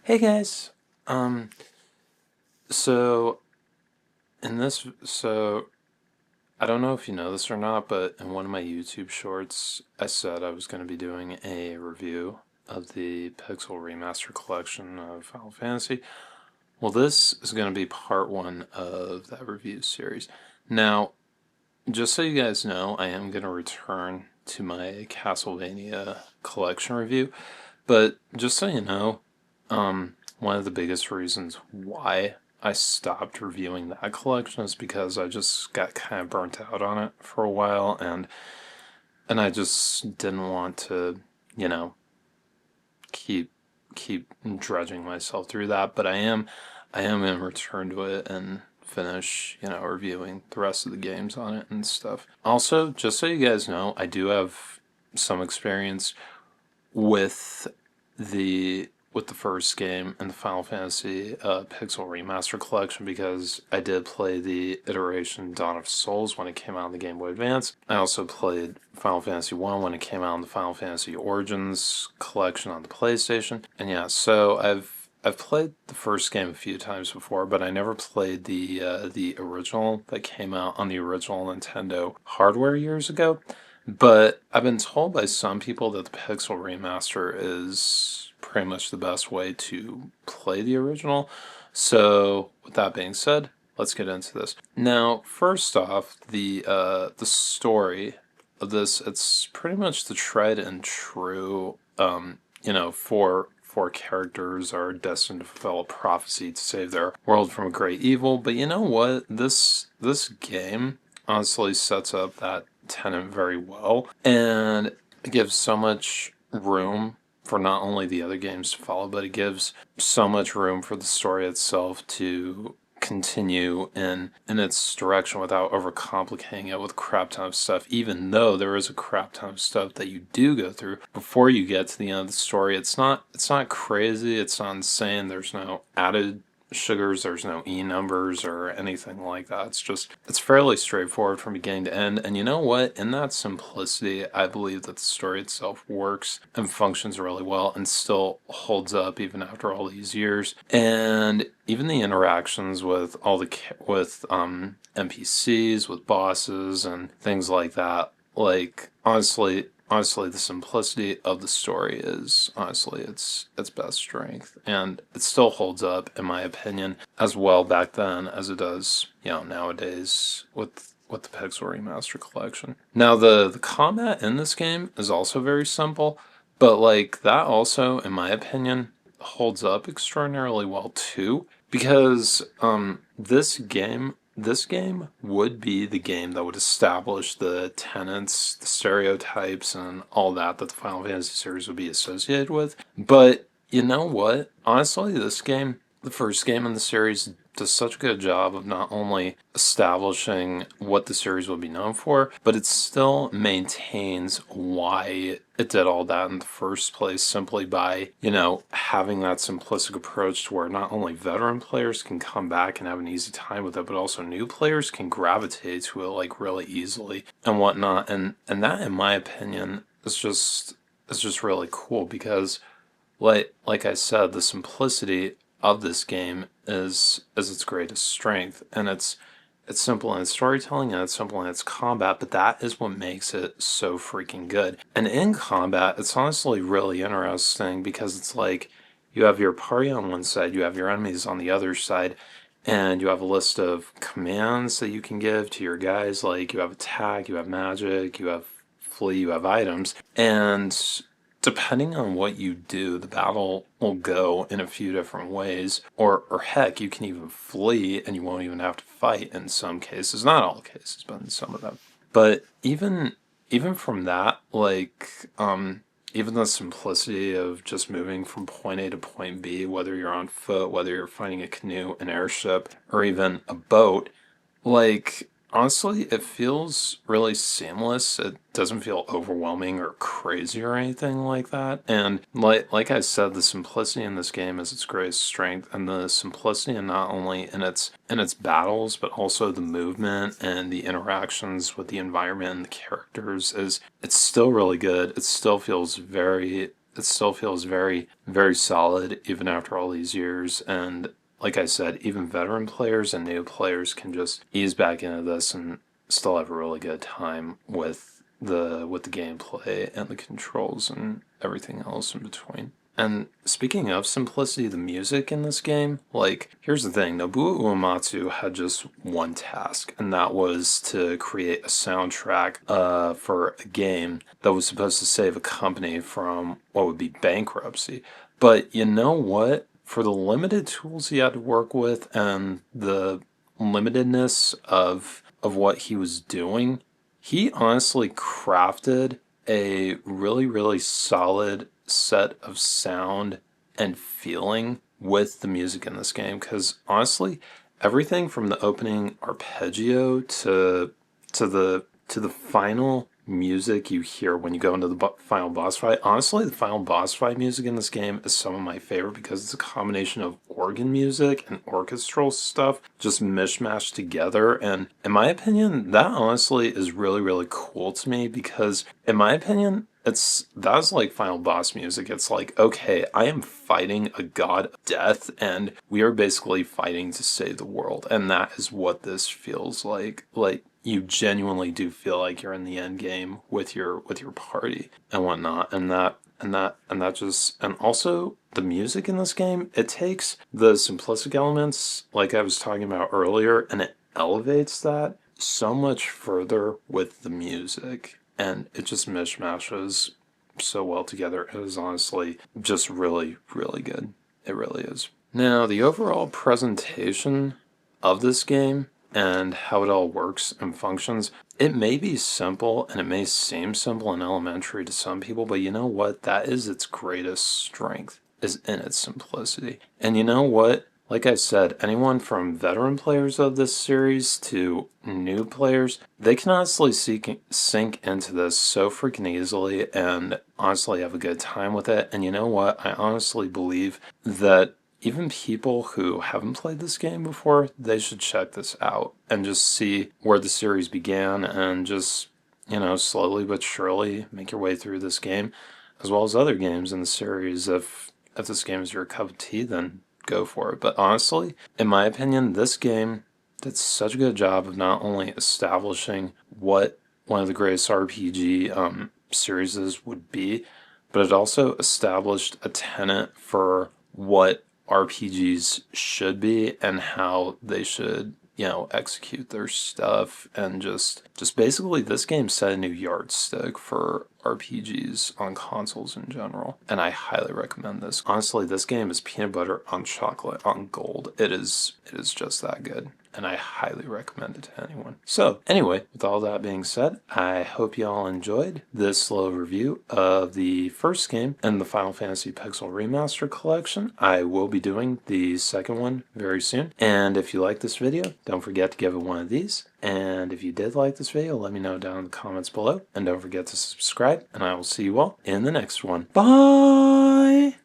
Hey guys. Um so in this so I don't know if you know this or not, but in one of my YouTube shorts I said I was going to be doing a review of the Pixel Remaster collection of Final Fantasy. Well, this is going to be part 1 of that review series. Now, just so you guys know, I am going to return to my Castlevania collection review, but just so you know, one of the biggest reasons why I stopped reviewing that collection is because I just got kind of burnt out on it for a while, and I just didn't want to, you know, keep keep dredging myself through that. But I am gonna return to it and finish, reviewing the rest of the games on it and stuff. Also, just so you guys know, I do have some experience with the first game in the Final Fantasy Pixel Remaster collection, because I did play the iteration Dawn of Souls when it came out on the Game Boy Advance. I also played Final Fantasy 1 when it came out in the Final Fantasy Origins collection on the PlayStation. And yeah, so I've played the first game a few times before, but I never played the original that came out on the original Nintendo hardware years ago. But I've been told by some people that the Pixel Remaster is pretty much the best way to play the original. So, with that being said, let's get into this. Now, first off, the story of this, it's pretty much the tried and true. Four characters are destined to fulfill a prophecy to save their world from a great evil. But you know what? This game honestly sets up that tenet very well, and it gives so much room for not only the other games to follow, but it gives so much room for the story itself to continue in its direction without overcomplicating it with a crap ton of stuff, even though there is a crap ton of stuff that you do go through before you get to the end of the story. It's not crazy, it's not insane, there's no added sugars, there's no E numbers or anything like that. It's fairly straightforward from beginning to end. And you know what? In that simplicity, I believe that the story itself works and functions really well and still holds up even after all these years. And even the interactions with NPCs, with bosses and things like that, like honestly, the simplicity of the story is honestly its best strength, and it still holds up, in my opinion, as well back then as it does, nowadays with the Pixel Remaster collection. Now, the combat in this game is also very simple, but like that also, in my opinion, holds up extraordinarily well too, because this game would be the game that would establish the tenets, the stereotypes, and all that the Final Fantasy series would be associated with. But you know what? Honestly, this game, the first game in the series, does such a good job of not only establishing what the series will be known for, but it still maintains why it did all that in the first place, simply by, having that simplistic approach to where not only veteran players can come back and have an easy time with it, but also new players can gravitate to it like really easily and whatnot. And that, in my opinion, is just really cool, because like I said, the simplicity of this game is its greatest strength, and it's simple in its storytelling and it's simple in its combat, but that is what makes it so freaking good. And in combat, it's honestly really interesting, because it's like you have your party on one side, you have your enemies on the other side, and you have a list of commands that you can give to your guys. Like, you have attack, you have magic, you have flee, you have items, and depending on what you do, the battle will go in a few different ways. Or heck, you can even flee and you won't even have to fight in some cases. Not all cases, but in some of them. But even from that, even the simplicity of just moving from point A to point B, whether you're on foot, whether you're fighting a canoe, an airship, or even a boat, like, honestly, it feels really seamless. It doesn't feel overwhelming or crazy or anything like that. And like I said, the simplicity in this game is its greatest strength, and the simplicity, and not only in its battles, but also the movement and the interactions with the environment and the characters, is it's still really good. It still feels very it still feels very, very solid even after all these years. And like I said, even veteran players and new players can just ease back into this and still have a really good time with the gameplay and the controls and everything else in between. And speaking of simplicity, the music in this game, like, here's the thing, Nobuo Uematsu had just one task, and that was to create a soundtrack for a game that was supposed to save a company from what would be bankruptcy. But you know what? For the limited tools he had to work with and the limitedness of what he was doing, he honestly crafted a really, really solid set of sound and feeling with the music in this game. Because honestly, everything from the opening arpeggio to the final music you hear when you go into the final boss fight. Honestly, the final boss fight music in this game is some of my favorite because it's a combination of organ music and orchestral stuff just mishmashed together. And in my opinion, that honestly is really, really cool to me because, in my opinion, that's like final boss music. It's like, okay, I am fighting a god of death and we are basically fighting to save the world. And that is what this feels like. Like, you genuinely do feel like you're in the end game with your party and whatnot. And also the music in this game, it takes the simplistic elements like I was talking about earlier and it elevates that so much further with the music, and it just mishmashes so well together. It is honestly just really, really good. It really is. Now, the overall presentation of this game and how it all works and functions, it may be simple and it may seem simple and elementary to some people, but you know what? That is its greatest strength, is in its simplicity. And you know what? Like I said, anyone from veteran players of this series to new players, they can honestly sink into this so freaking easily and honestly have a good time with it. And you know what? I honestly believe that even people who haven't played this game before, they should check this out and just see where the series began and just, slowly but surely make your way through this game, as well as other games in the series. If this game is your cup of tea, then go for it. But honestly, in my opinion, this game did such a good job of not only establishing what one of the greatest RPG series would be, but it also established a tenet for what RPGs should be and how they should, execute their stuff. And just basically this game set a new yardstick for RPGs on consoles in general. And I highly recommend this. Honestly, this game is peanut butter on chocolate on gold. It is just that good. And I highly recommend it to anyone. So, anyway, with all that being said, I hope you all enjoyed this little review of the first game in the Final Fantasy Pixel Remaster Collection. I will be doing the second one very soon. And if you like this video, don't forget to give it one of these. And if you did like this video, let me know down in the comments below. And don't forget to subscribe, and I will see you all in the next one. Bye!